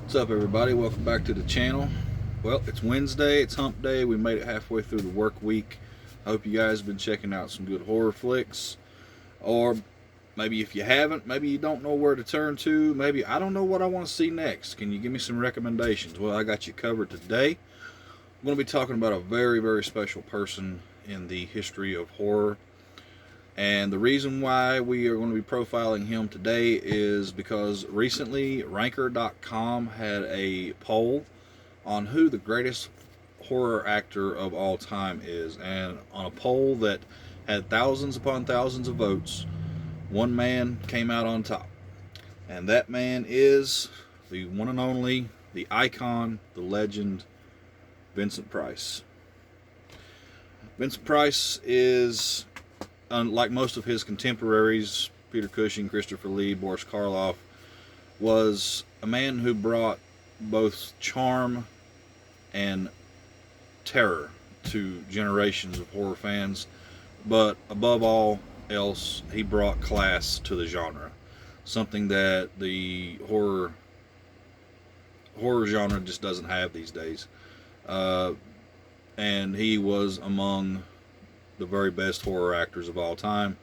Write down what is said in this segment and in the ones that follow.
What's up, everybody? Welcome back to the channel. Well, it's Wednesday, it's hump day. We made it halfway through the work week. I hope you guys have been checking out some good horror flicks. Or maybe if you haven't, maybe you don't know where to turn to. Maybe I don't know what I want to see next. Can you give me some recommendations? Well, I got you covered today. I'm going to be talking about a very, very special person in the history of horror. And the reason why we are going to be profiling him today is because recently Ranker.com had a poll on who the greatest horror actor of all time is. And on a poll that had thousands upon thousands of votes, one man came out on top. And that man is the one and only, the icon, the legend, Vincent Price. Vincent Price is, unlike most of his contemporaries, Peter Cushing, Christopher Lee, Boris Karloff, was a man who brought both charm and terror to generations of horror fans, but above all else, he brought class to the genre, something that the horror genre just doesn't have these days. And he was among the very best horror actors of all time.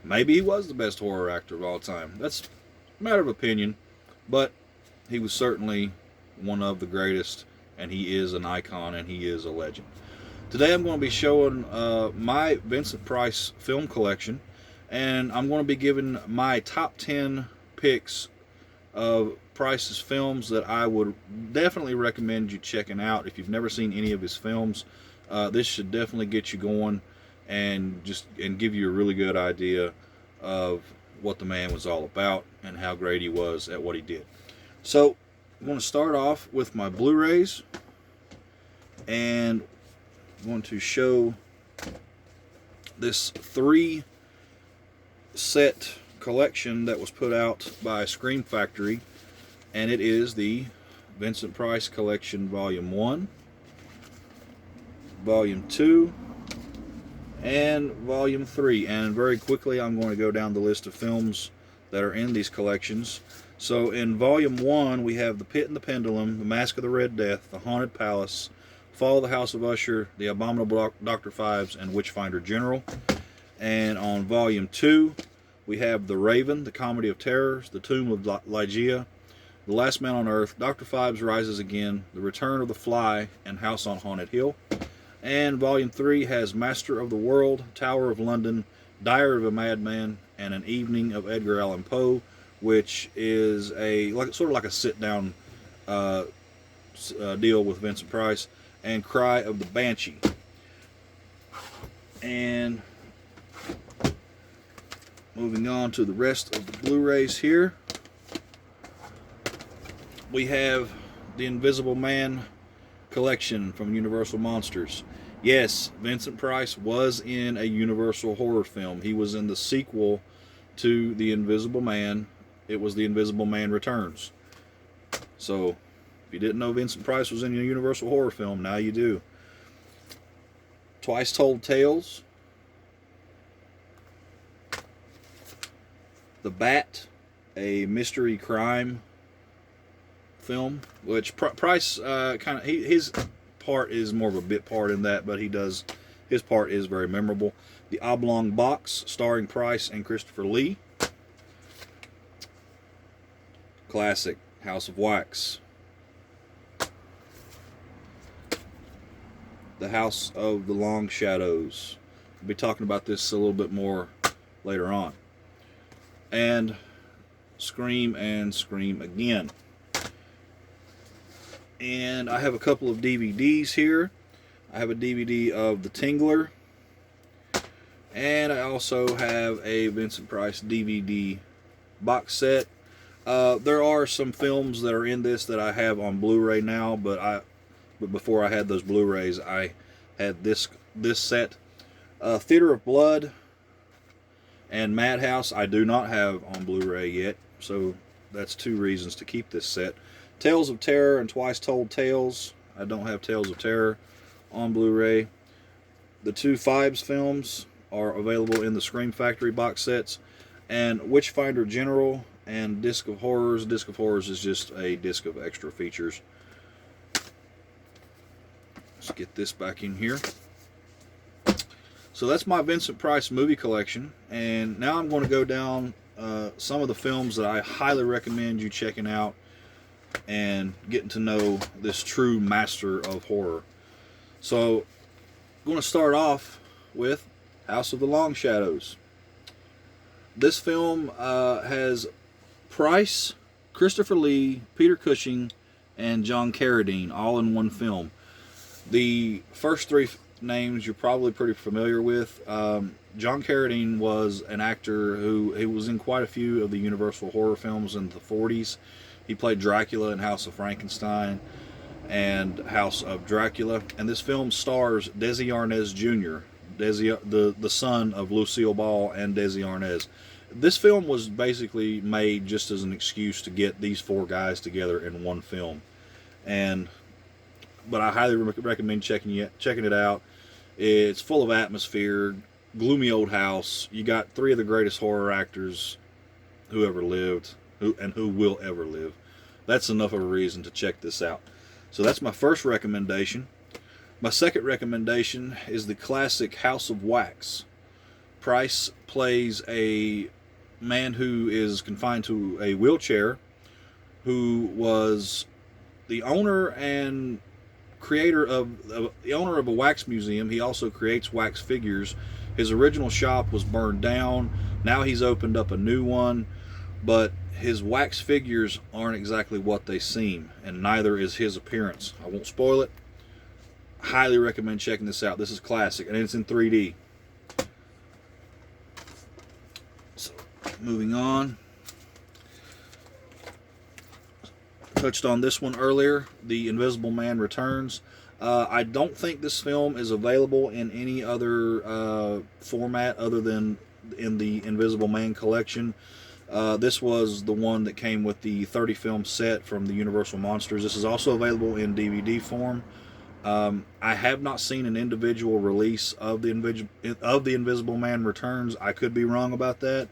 Maybe he was the best horror actor of all time. That's a matter of opinion, but he was certainly one of the greatest, and he is an icon, and he is a legend. Today I'm going to be showing my Vincent Price film collection, and I'm going to be giving my top 10 picks of Price's films that I would definitely recommend you checking out. If you've never seen any of his films, this should definitely get you going and give you a really good idea of what the man was all about and how great he was at what he did. So I'm going to start off with my Blu-rays, and I'm going to show this 3-set collection that was put out by Scream Factory, and it is the Vincent Price Collection Volume 1, Volume 2, and Volume 3. And very quickly I'm going to go down the list of films that are in these collections. So in Volume 1 we have The Pit and the Pendulum, The Mask of the Red Death, The Haunted Palace, Fall of the House of Usher, The Abominable Dr. Phibes, and Witchfinder General. And on Volume 2 we have The Raven, The Comedy of Terrors, The Tomb of Ligeia, The Last Man on Earth, Dr. Phibes Rises Again, The Return of the Fly, and House on Haunted Hill. And Volume 3 has Master of the World, Tower of London, Diary of a Madman, and An Evening of Edgar Allan Poe, which is sort of like a sit-down deal with Vincent Price, and Cry of the Banshee. And moving on to the rest of the Blu-rays here, we have The Invisible Man collection from Universal Monsters. Yes, Vincent Price was in a Universal horror film. He was in the sequel to The Invisible Man. It was The Invisible Man Returns. So, if you didn't know Vincent Price was in a Universal horror film, now you do. Twice Told Tales, The Bat, a mystery crime film, which Price his part is more of a bit part in that, but his part is very memorable. The Oblong Box, starring Price and Christopher Lee. Classic, House of Wax. The House of the Long Shadows. We'll be talking about this a little bit more later on. And Scream and Scream Again. And I have a couple of DVDs here. I have a DVD of The Tingler, and I also have a Vincent Price DVD box set. There are some films that are in this that I have on Blu-ray now, but before I had those Blu-rays, I had this set. Theater of Blood and Madhouse I do not have on Blu-ray yet, so that's 2 reasons to keep this set. Tales of Terror and Twice Told Tales. I don't have Tales of Terror on Blu-ray. The 2 Phibes films are available in the Scream Factory box sets. And Witchfinder General and Disc of Horrors. Disc of Horrors is just a disc of extra features. Let's get this back in here. So that's my Vincent Price movie collection, and now I'm going to go down some of the films that I highly recommend you checking out and getting to know this true master of horror. So I'm going to start off with House of the Long Shadows. This film has Price, Christopher Lee, Peter Cushing, and John Carradine all in one film. The first three names you're probably pretty familiar with. John Carradine was an actor who he was in quite a few of the Universal horror films in the 40s. He played Dracula in House of Frankenstein and House of Dracula. And this film stars Desi Arnaz Jr., the son of Lucille Ball and Desi Arnaz. This film was basically made just as an excuse to get these four guys together in one film. But I highly recommend checking it out. It's full of atmosphere, gloomy old house. You got three of the greatest horror actors who ever lived, who will ever live. That's enough of a reason to check this out. So that's my first recommendation. My second recommendation is the classic House of Wax. Price plays a man who is confined to a wheelchair, who was the owner and creator of a wax museum. He also creates wax figures. His original shop was burned down. Now he's opened up a new one, but his wax figures aren't exactly what they seem, and neither is his appearance. I won't spoil it. Highly recommend checking this out. This is classic, and it's in 3D. So, moving on. Touched on this one earlier, The Invisible Man Returns. I don't think this film is available in any other format other than in the Invisible Man collection. This was the one that came with the 30 film set from the Universal Monsters. This is also available in DVD form. I have not seen an individual release of the Invisible Man Returns. I could be wrong about that,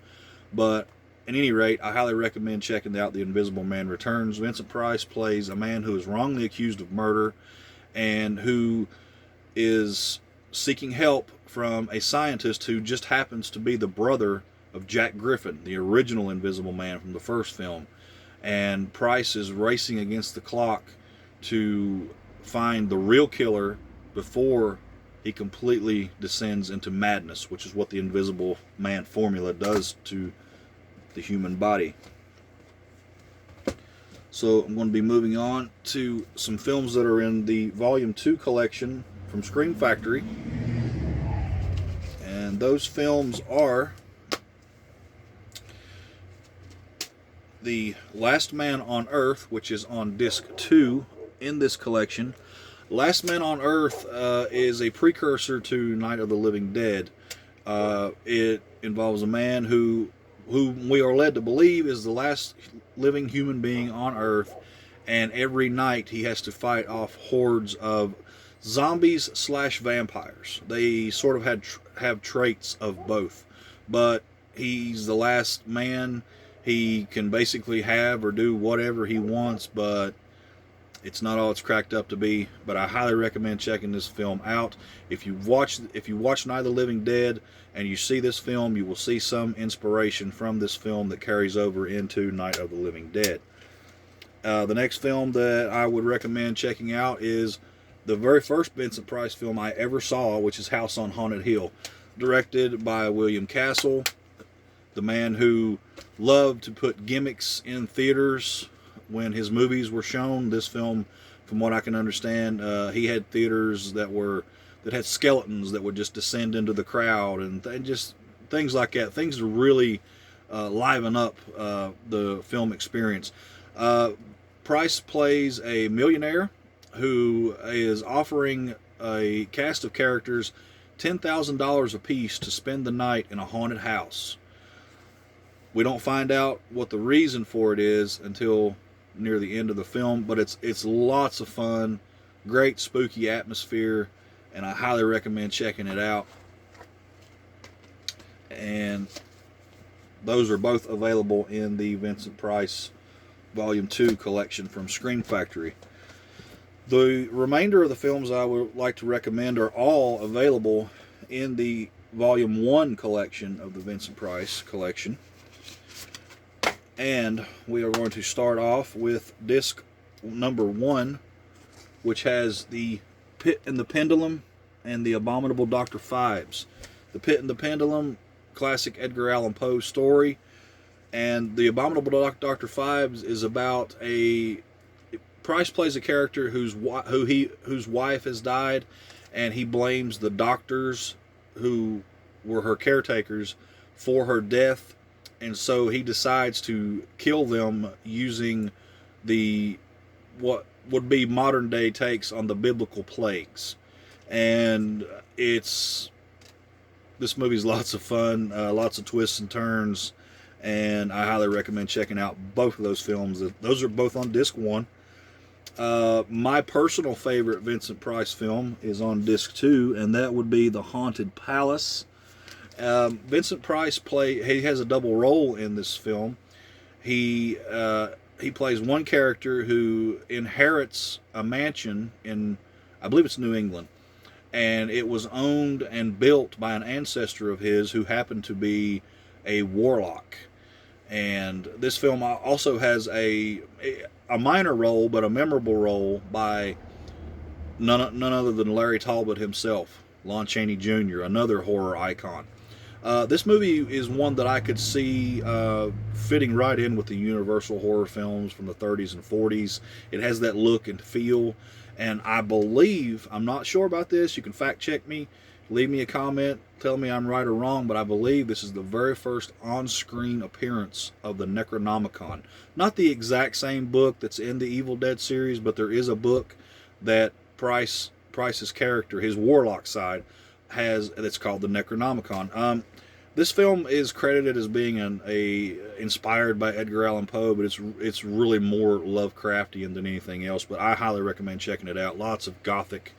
but at any rate, I highly recommend checking out The Invisible Man Returns. Vincent Price plays a man who is wrongly accused of murder and who is seeking help from a scientist who just happens to be the brother of Jack Griffin, the original Invisible Man from the first film. And Price is racing against the clock to find the real killer before he completely descends into madness, which is what the Invisible Man formula does to the human body. So I'm going to be moving on to some films that are in the Volume 2 collection from Scream Factory. And those films are The Last Man on Earth, which is on disc 2 in this collection. Last Man on Earth is a precursor to Night of the Living Dead. It involves a man who we are led to believe is the last living human being on Earth, and every night he has to fight off hordes of zombies / vampires. They sort of have traits of both, but he's the last man. He can basically have or do whatever he wants, but it's not all it's cracked up to be. But I highly recommend checking this film out. If you watch Night of the Living Dead and you see this film, you will see some inspiration from this film that carries over into Night of the Living Dead. The next film that I would recommend checking out is the very first Vincent Price film I ever saw, which is House on Haunted Hill, directed by William Castle, the man who loved to put gimmicks in theaters when his movies were shown. This film, from what I can understand, he had theaters that had skeletons that would just descend into the crowd and just things like that. Things to really liven up the film experience. Price plays a millionaire who is offering a cast of characters $10,000 apiece to spend the night in a haunted house. We don't find out what the reason for it is until near the end of the film, but it's lots of fun, great spooky atmosphere, and I highly recommend checking it out. And those are both available in the Vincent Price Volume 2 collection from Screen Factory. The remainder of the films I would like to recommend are all available in the Volume 1 collection of the Vincent Price collection. And we are going to start off with disc number 1, which has The Pit and the Pendulum and The Abominable Dr. Phibes. The Pit and the Pendulum, classic Edgar Allan Poe story, and The Abominable Dr. Phibes is about Price plays a character whose wife has died, and he blames the doctors who were her caretakers for her death, and so he decides to kill them using what would be modern day takes on the biblical plagues. And this movie's lots of fun, lots of twists and turns, and I highly recommend checking out both of those films. Those are both on disc 1. My personal favorite Vincent Price film is on disc 2, and that would be The Haunted Palace. Vincent Price he has a double role in this film. He plays one character who inherits a mansion in, I believe it's New England, and it was owned and built by an ancestor of his who happened to be a warlock. And this film also has a minor role, but a memorable role by none other than Larry Talbot himself, Lon Chaney Jr., another horror icon. This movie is one that I could see fitting right in with the Universal horror films from the 30s and 40s. It has that look and feel, and I believe, I'm not sure about this, you can fact check me, leave me a comment, tell me I'm right or wrong, but I believe this is the very first on-screen appearance of the Necronomicon. Not the exact same book that's in the Evil Dead series, but there is a book that Price's character, his warlock side, has that's called the Necronomicon. This film is credited as being inspired by Edgar Allan Poe, but it's really more Lovecraftian than anything else. But I highly recommend checking it out. Lots of gothic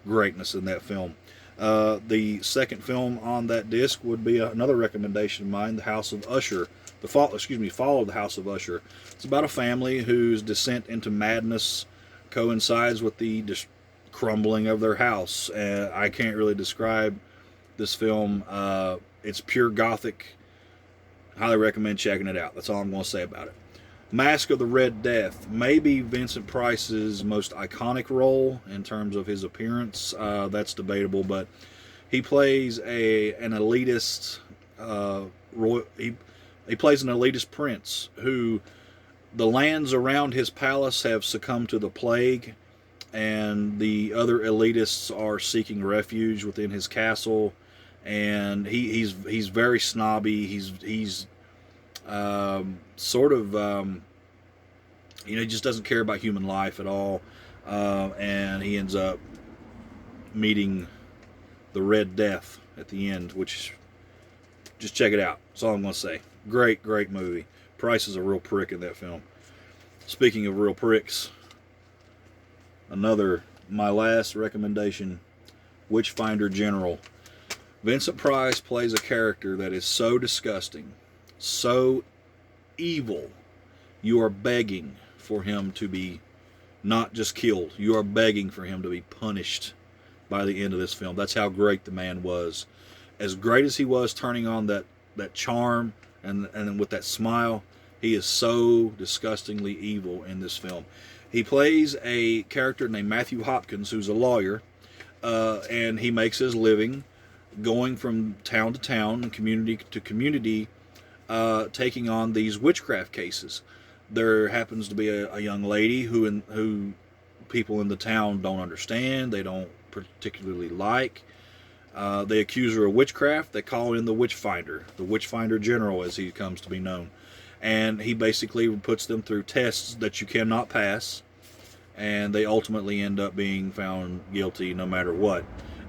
greatness in that film. The second film on that disc would be another recommendation of mine, The House of Usher. Fall of the House of Usher. It's about a family whose descent into madness coincides with the crumbling of their house. I can't really describe this film. It's pure gothic. Highly recommend checking it out. That's all I'm going to say about it. Mask of the Red Death, maybe Vincent Price's most iconic role in terms of his appearance. That's debatable, but he plays an elitist. He plays an elitist prince who the lands around his palace have succumbed to the plague, and the other elitists are seeking refuge within his castle. And he's very snobby. He's sort of he just doesn't care about human life at all, and he ends up meeting the Red Death at the end, which, just check it out. That's all I'm going to say. Great movie. Price is a real prick in that film. Speaking of real pricks, my last recommendation, Witchfinder General. Vincent Price plays a character that is so disgusting, so evil, you are begging for him to be not just killed, you are begging for him to be punished by the end of this film. That's how great the man was. As great as he was turning on that charm and with that smile, he is so disgustingly evil in this film. He plays a character named Matthew Hopkins, who's a lawyer, and he makes his living going from town to town and community to community, taking on these witchcraft cases. There happens to be a young lady who people in the town don't understand, they don't particularly like. They accuse her of witchcraft. They call in the Witchfinder General, as he comes to be known. And he basically puts them through tests that you cannot pass, and they ultimately end up being found guilty no matter what.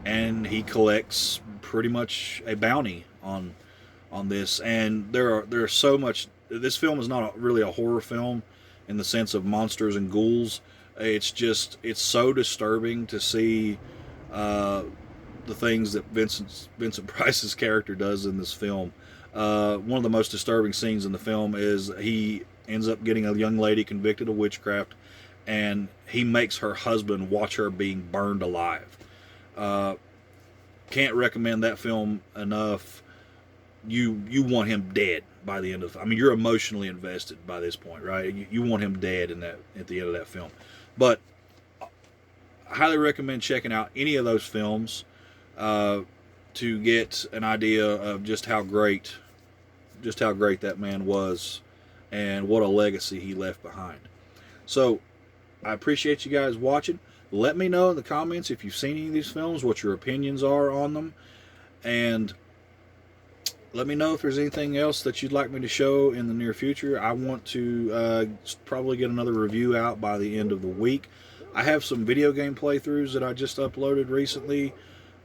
And he collects pretty much a bounty on this. And there's so much. This film is not really a horror film in the sense of monsters and ghouls. It's so disturbing to see the things that Vincent Price's character does in this film. One of the most disturbing scenes in the film is he ends up getting a young lady convicted of witchcraft, and he makes her husband watch her being burned alive. Can't recommend that film enough. You want him dead by the end of. I mean, you're emotionally invested by this point, right? You want him dead in that at the end of that film. But I highly recommend checking out any of those films to get an idea of just how great that man was and what a legacy he left behind. So I appreciate you guys watching. Let me know in the comments if you've seen any of these films, what your opinions are on them, and let me know if there's anything else that you'd like me to show in the near future. I want to probably get another review out by the end of the week. I have some video game playthroughs that I just uploaded recently,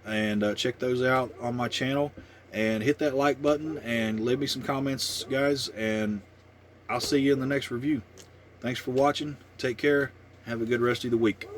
and check those out on my channel. And hit that like button and leave me some comments, guys, and I'll see you in the next review. Thanks for watching. Take care. Have a good rest of the week.